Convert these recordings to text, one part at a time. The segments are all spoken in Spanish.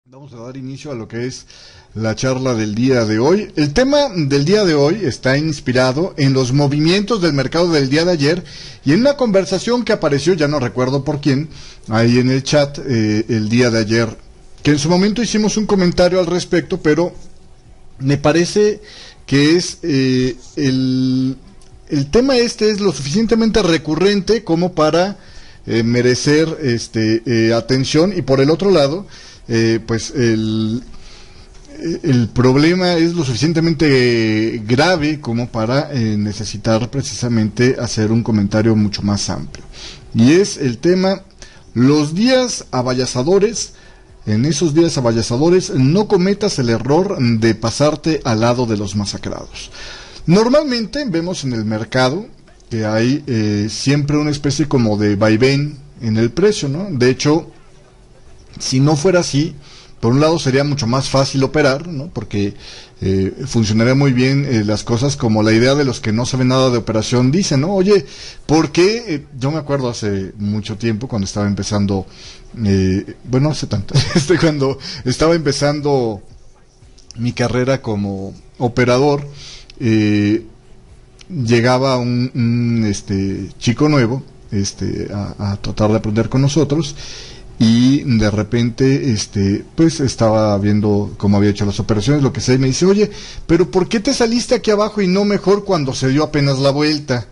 Vamos a dar inicio a lo que es la charla del día de hoy. El tema del día de hoy está inspirado en los movimientos del mercado del día de ayer y en una conversación que apareció, ya no recuerdo por quién, ahí en el chat el día de ayer, que en su momento hicimos un comentario al respecto, pero me parece que es el tema este es lo suficientemente recurrente como para merecer atención, y por el otro lado pues el problema es lo suficientemente grave como para necesitar precisamente hacer un comentario mucho más amplio. Y es el tema, los días abayazadores. En esos días abayazadores no cometas el error de pasarte al lado de los masacrados. Normalmente vemos en el mercado que hay siempre una especie como de vaivén en el precio, ¿no? De hecho, si no fuera así, por un lado sería mucho más fácil operar, ¿no? Porque funcionaría muy bien las cosas como la idea de los que no saben nada de operación dicen, ¿no? Oye, ¿por qué? Yo me acuerdo hace mucho tiempo cuando estaba empezando, bueno, hace tanto, cuando estaba empezando mi carrera como operador, llegaba un chico nuevo a tratar de aprender con nosotros. Y de repente, pues estaba viendo cómo había hecho las operaciones, lo que sea, y me dice, oye, pero ¿por qué te saliste aquí abajo y no mejor cuando se dio apenas la vuelta?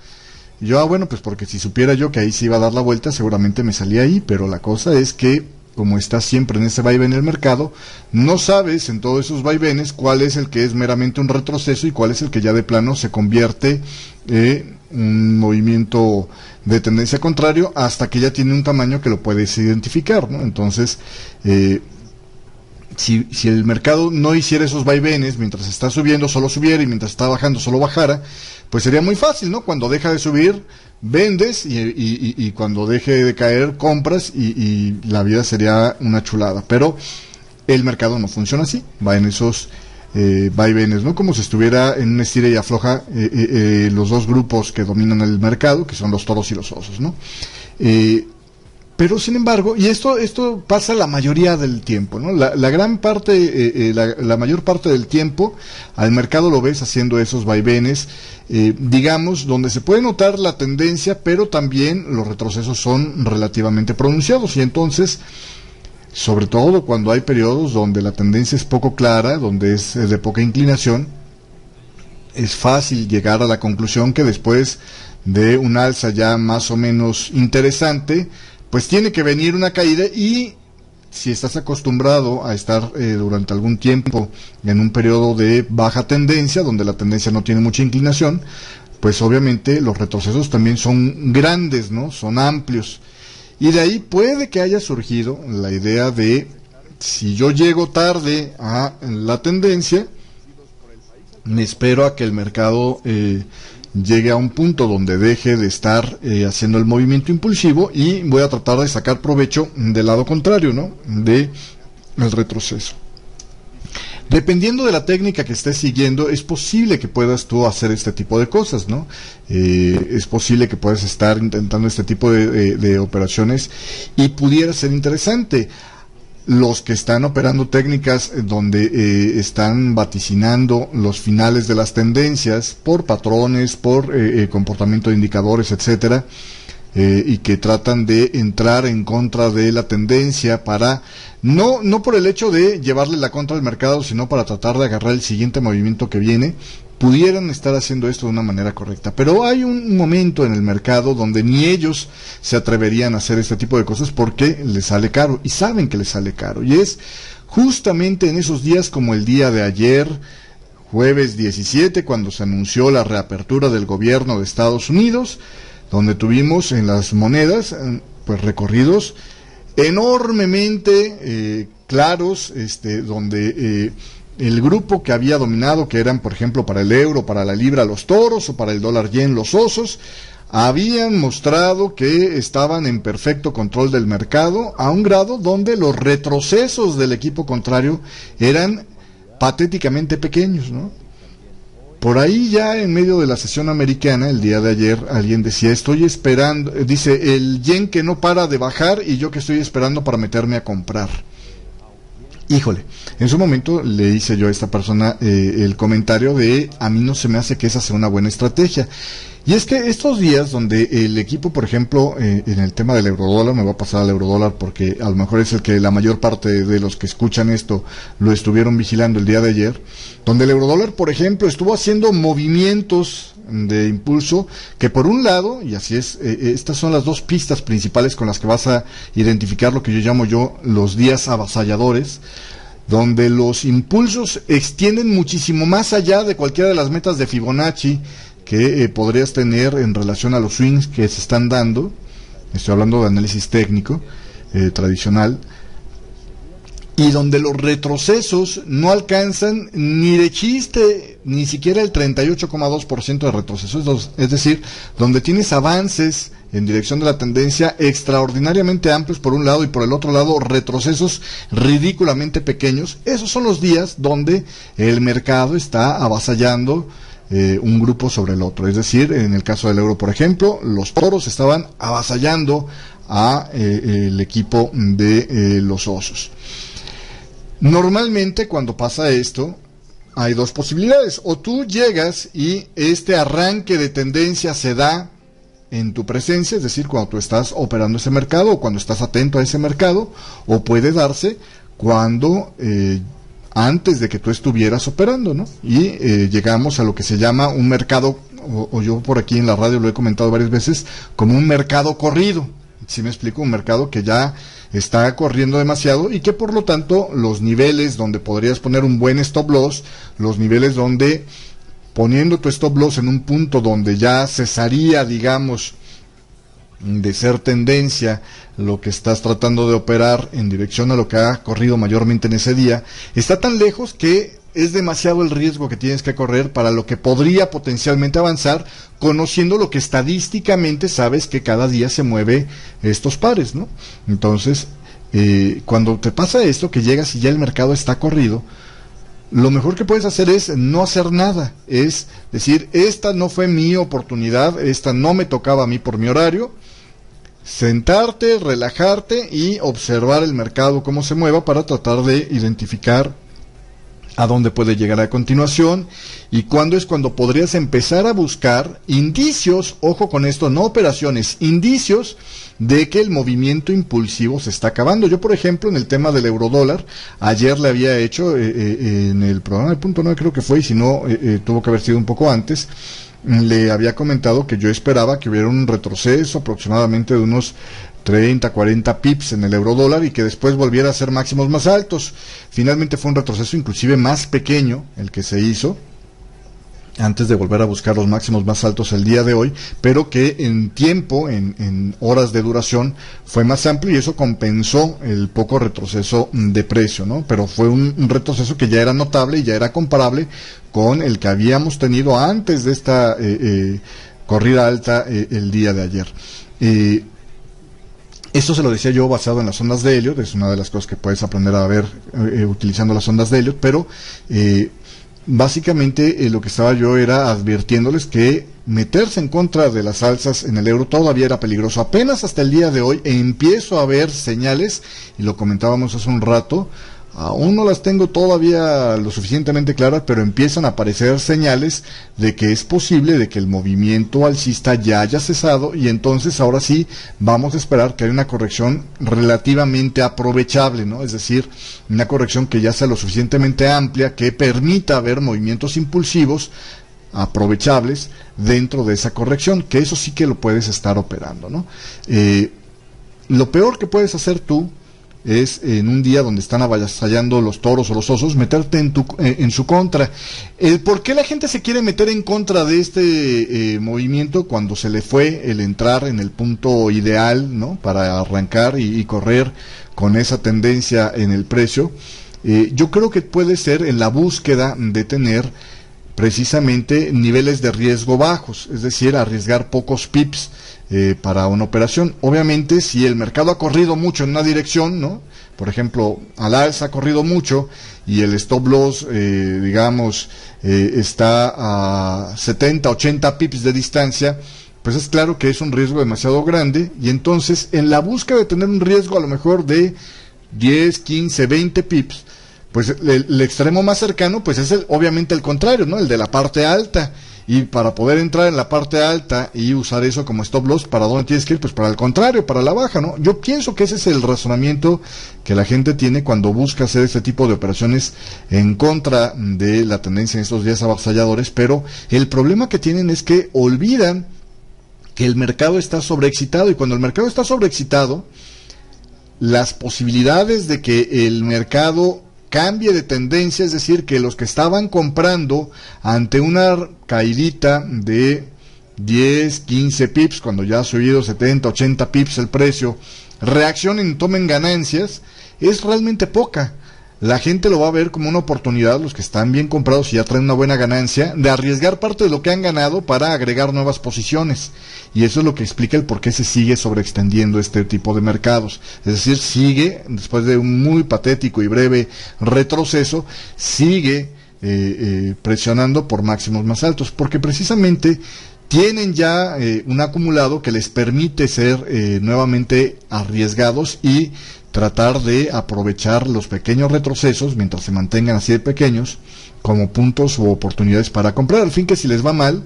Y yo, bueno, pues porque si supiera yo que ahí se iba a dar la vuelta, seguramente me salía ahí, pero la cosa es que, como estás siempre en ese vaivén en el mercado, no sabes en todos esos vaivenes cuál es el que es meramente un retroceso y cuál es el que ya de plano se convierte en un movimiento de tendencia contrario, hasta que ya tiene un tamaño que lo puedes identificar, ¿no? Entonces, si el mercado no hiciera esos vaivenes, mientras está subiendo solo subiera y mientras está bajando solo bajara, pues sería muy fácil, ¿no? Cuando deja de subir, vendes y cuando deje de caer, compras y la vida sería una chulada. Pero el mercado no funciona así, va en esos vaivenes, ¿no? Como si estuviera en un estira y afloja los dos grupos que dominan el mercado, que son los toros y los osos, ¿no? Pero sin embargo, y esto pasa la mayoría del tiempo, ¿no? La gran parte, la mayor parte del tiempo, al mercado lo ves haciendo esos vaivenes, digamos, donde se puede notar la tendencia, pero también los retrocesos son relativamente pronunciados, y entonces, sobre todo cuando hay periodos donde la tendencia es poco clara, donde es de poca inclinación, es fácil llegar a la conclusión que después de un alza ya más o menos interesante, pues tiene que venir una caída. Y si estás acostumbrado a estar durante algún tiempo en un periodo de baja tendencia, donde la tendencia no tiene mucha inclinación, pues obviamente los retrocesos también son grandes, ¿no? Son amplios. Y de ahí puede que haya surgido la idea de, si yo llego tarde a la tendencia, me espero a que el mercado llegue a un punto donde deje de estar haciendo el movimiento impulsivo y voy a tratar de sacar provecho del lado contrario, ¿no? De el retroceso. Dependiendo de la técnica que estés siguiendo, es posible que puedas tú hacer este tipo de cosas, ¿no? Es posible que puedas estar intentando este tipo de operaciones y pudiera ser interesante. Los que están operando técnicas donde están vaticinando los finales de las tendencias por patrones, por comportamiento de indicadores, etcétera, y que tratan de entrar en contra de la tendencia para, no por el hecho de llevarle la contra al mercado, sino para tratar de agarrar el siguiente movimiento que viene, pudieran estar haciendo esto de una manera correcta. Pero hay un momento en el mercado donde ni ellos se atreverían a hacer este tipo de cosas porque les sale caro, y saben que les sale caro, y es justamente en esos días como el día de ayer, jueves 17, cuando se anunció la reapertura del gobierno de Estados Unidos, donde tuvimos en las monedas pues recorridos enormemente claros, donde el grupo que había dominado, que eran por ejemplo para el euro, para la libra los toros, o para el dólar yen los osos, habían mostrado que estaban en perfecto control del mercado, a un grado donde los retrocesos del equipo contrario eran patéticamente pequeños, ¿no? Por ahí ya en medio de la sesión americana, el día de ayer, alguien decía, estoy esperando, dice, el yen que no para de bajar y yo que estoy esperando para meterme a comprar. Híjole, en su momento le hice yo a esta persona el comentario de a mí no se me hace que esa sea una buena estrategia. Y es que estos días donde el equipo, por ejemplo, en el tema del eurodólar, me voy a pasar al eurodólar porque a lo mejor es el que la mayor parte de los que escuchan esto lo estuvieron vigilando el día de ayer, donde el eurodólar, por ejemplo, estuvo haciendo movimientos de impulso que por un lado, y así es, estas son las dos pistas principales con las que vas a identificar lo que yo llamo los días avasalladores, donde los impulsos extienden muchísimo más allá de cualquiera de las metas de Fibonacci que podrías tener en relación a los swings que se están dando. Estoy hablando de análisis técnico tradicional, y donde los retrocesos no alcanzan ni de chiste ni siquiera el 38,2% de retrocesos, es decir, donde tienes avances en dirección de la tendencia extraordinariamente amplios por un lado y por el otro lado retrocesos ridículamente pequeños. Esos son los días donde el mercado está avasallando un grupo sobre el otro. Es decir, en el caso del euro, por ejemplo, los toros estaban avasallando a el equipo de los osos. Normalmente cuando pasa esto hay dos posibilidades: o tú llegas y este arranque de tendencia se da en tu presencia, es decir, cuando tú estás operando ese mercado o cuando estás atento a ese mercado, o puede darse cuando antes de que tú estuvieras operando, ¿no? Y llegamos a lo que se llama un mercado, o yo por aquí en la radio lo he comentado varias veces, como un mercado corrido. ¿Sí me explico? Un mercado que ya está corriendo demasiado y que por lo tanto los niveles donde podrías poner un buen stop loss, los niveles donde poniendo tu stop loss en un punto donde ya cesaría, digamos, de ser tendencia lo que estás tratando de operar en dirección a lo que ha corrido mayormente en ese día, está tan lejos que es demasiado el riesgo que tienes que correr para lo que podría potencialmente avanzar, conociendo lo que estadísticamente sabes que cada día se mueve estos pares, ¿no? Entonces, cuando te pasa esto, que llegas y ya el mercado está corrido, lo mejor que puedes hacer es no hacer nada, es decir, esta no fue mi oportunidad, esta no me tocaba a mí por mi horario. Sentarte, relajarte y observar el mercado cómo se mueva para tratar de identificar a dónde puede llegar a continuación y cuándo es cuando podrías empezar a buscar indicios, ojo con esto, no operaciones, indicios de que el movimiento impulsivo se está acabando. Yo, por ejemplo, en el tema del eurodólar, ayer le había hecho en el programa de Punto 9 creo que fue, y si no, tuvo que haber sido un poco antes, le había comentado que yo esperaba que hubiera un retroceso aproximadamente de unos 30, 40 pips en el eurodólar y que después volviera a ser máximos más altos. Finalmente fue un retroceso inclusive más pequeño el que se hizo antes de volver a buscar los máximos más altos el día de hoy, pero que en tiempo, en horas de duración, fue más amplio y eso compensó el poco retroceso de precio, ¿no? Pero fue un retroceso que ya era notable y ya era comparable con el que habíamos tenido antes de esta corrida alta el día de ayer. Esto se lo decía yo basado en las ondas de Elliott, es una de las cosas que puedes aprender a ver utilizando las ondas de Elliott, pero básicamente lo que estaba yo era advirtiéndoles que meterse en contra de las alzas en el euro todavía era peligroso. Apenas hasta el día de hoy empiezo a ver señales, y lo comentábamos hace un rato, aún no las tengo todavía lo suficientemente claras, pero empiezan a aparecer señales de que es posible de que el movimiento alcista ya haya cesado y entonces ahora sí vamos a esperar que haya una corrección relativamente aprovechable, ¿no? Es decir, una corrección que ya sea lo suficientemente amplia que permita ver movimientos impulsivos aprovechables dentro de esa corrección, que eso sí que lo puedes estar operando, ¿no? Lo peor que puedes hacer tú es en un día donde están avasallando los toros o los osos, meterte en su contra. ¿Por qué la gente se quiere meter en contra de este movimiento cuando se le fue el entrar en el punto ideal, ¿no? Para arrancar y correr con esa tendencia en el precio? Yo creo que puede ser en la búsqueda de tener precisamente niveles de riesgo bajos, es decir, arriesgar pocos pips para una operación. Obviamente, si el mercado ha corrido mucho en una dirección, ¿no? Por ejemplo, al alza ha corrido mucho y el stop loss, digamos, está a 70, 80 pips de distancia, pues es claro que es un riesgo demasiado grande y entonces en la búsqueda de tener un riesgo a lo mejor de 10, 15, 20 pips, pues el extremo más cercano pues es obviamente el contrario, ¿no? El de la parte alta. Y para poder entrar en la parte alta y usar eso como stop loss, ¿para dónde tienes que ir? Pues para el contrario, para la baja, ¿no? Yo pienso que ese es el razonamiento que la gente tiene cuando busca hacer este tipo de operaciones en contra de la tendencia en estos días avasalladores, pero el problema que tienen es que olvidan que el mercado está sobreexcitado, y cuando el mercado está sobreexcitado, las posibilidades de que el mercado cambie de tendencia, es decir, que los que estaban comprando ante una caidita de 10, 15 pips, cuando ya ha subido 70, 80 pips el precio, reaccionen y tomen ganancias, es realmente poca. La gente lo va a ver como una oportunidad, los que están bien comprados y ya traen una buena ganancia, de arriesgar parte de lo que han ganado para agregar nuevas posiciones. Y eso es lo que explica el por qué se sigue sobreextendiendo este tipo de mercados. Es decir, sigue, después de un muy patético y breve retroceso, sigue presionando por máximos más altos, porque precisamente tienen ya un acumulado que les permite ser nuevamente arriesgados y tratar de aprovechar los pequeños retrocesos, mientras se mantengan así de pequeños, como puntos u oportunidades para comprar, al fin que si les va mal,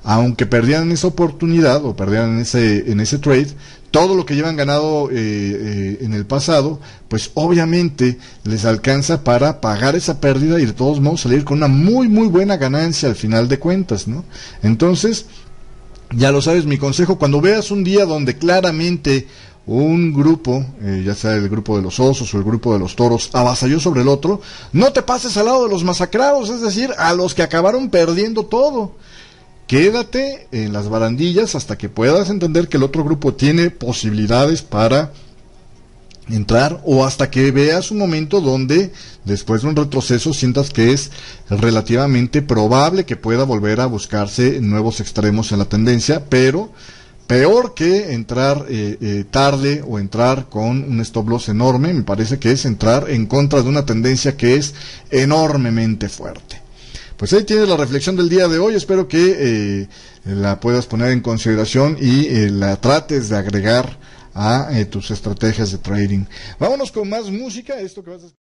aunque perdieran esa oportunidad o perdieran en ese trade, todo lo que llevan ganado en el pasado, pues obviamente les alcanza para pagar esa pérdida y de todos modos salir con una muy muy buena ganancia al final de cuentas, ¿no? Entonces, ya lo sabes, mi consejo, cuando veas un día donde claramente un grupo, ya sea el grupo de los osos o el grupo de los toros, avasalló sobre el otro, no te pases al lado de los masacrados, es decir, a los que acabaron perdiendo todo. Quédate en las barandillas hasta que puedas entender que el otro grupo tiene posibilidades para entrar, o hasta que veas un momento donde después de un retroceso sientas que es relativamente probable que pueda volver a buscarse nuevos extremos en la tendencia, pero peor que entrar tarde o entrar con un stop loss enorme, me parece que es entrar en contra de una tendencia que es enormemente fuerte. Pues ahí tienes la reflexión del día de hoy, espero que la puedas poner en consideración y la trates de agregar a tus estrategias de trading. Vámonos con más música, esto que vas a